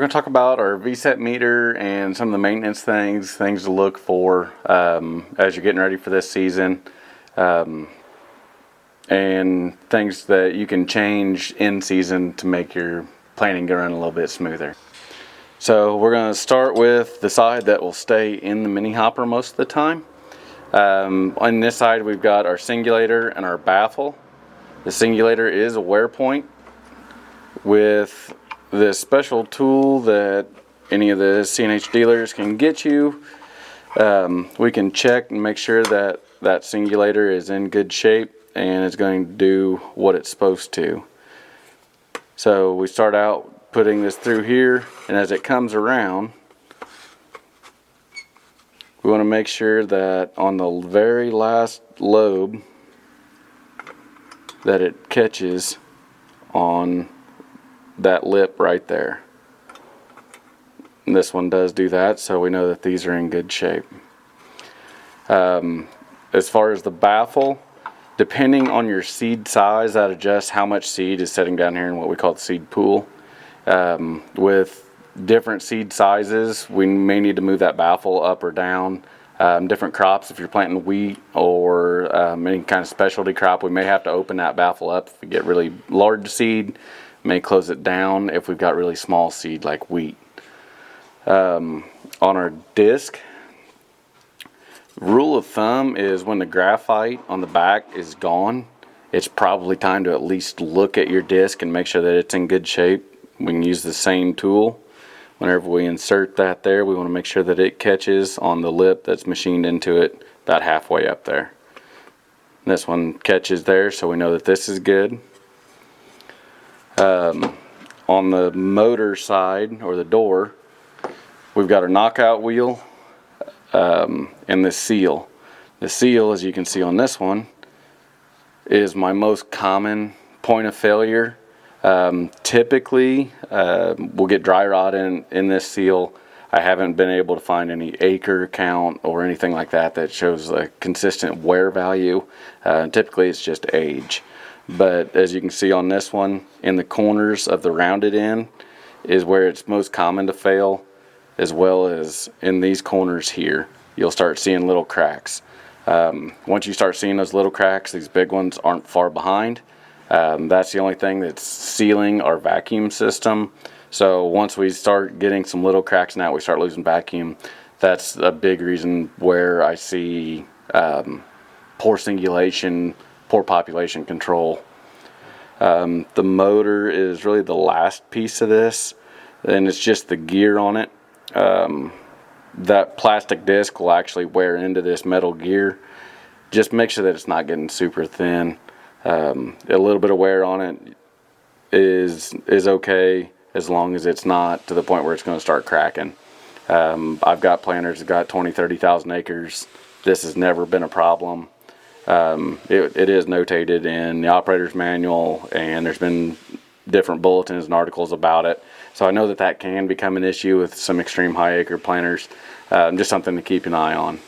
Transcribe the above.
going to talk about our VSet meter and some of the maintenance things to look for as you're getting ready for this season, and things that you can change in season to make your planning go run a little bit smoother. So we're going to start with the side that will stay in the mini hopper most of the time. On this side we've got our singulator and our baffle. The singulator is a wear point with this special tool that any of the CNH dealers can get you. We can check and make sure that that singulator is in good shape and is going to do what it's supposed to. So we start out putting this through here, and as it comes around, we want to make sure that on the very last lobe that it catches on that lip right there. And this one does do that, so we know that these are in good shape. As far as the baffle, depending on your seed size, that adjusts how much seed is sitting down here in what we call the seed pool. With different seed sizes, we may need to move that baffle up or down. Different crops, if you're planting wheat or any kind of specialty crop, we may have to open that baffle up. If we get really large seed, may close it down if we've got really small seed like wheat. On our disc, rule of thumb is when the graphite on the back is gone, it's probably time to at least look at your disc and make sure that it's in good shape. We can use the same tool. Whenever we insert that there, we want to make sure that it catches on the lip that's machined into it about halfway up there. This one catches there, so we know that this is good. On the motor side, or the door, we've got our knockout wheel and the seal. The seal, as you can see on this one, is my most common point of failure. Typically, we'll get dry rot in this seal. I haven't been able to find any acre count or anything like that that shows a consistent wear value. Typically, it's just age. But as you can see on this one, in the corners of the rounded end is where it's most common to fail, as well as in these corners here. You'll start seeing little cracks. Once you start seeing those little cracks, these big ones aren't far behind. That's the only thing that's sealing our vacuum system. So once we start getting some little cracks in that, we start losing vacuum. That's a big reason where I see poor singulation, poor population control. The motor is really the last piece of this, and it's just the gear on it. That plastic disc will actually wear into this metal gear. Just make sure that it's not getting super thin. A little bit of wear on it is okay, as long as it's not to the point where it's going to start cracking. I've got planters that got 20-30,000 acres. This has never been a problem. It is notated in the operator's manual, and there's been different bulletins and articles about it. So I know that can become an issue with some extreme high acre planters. Just something to keep an eye on.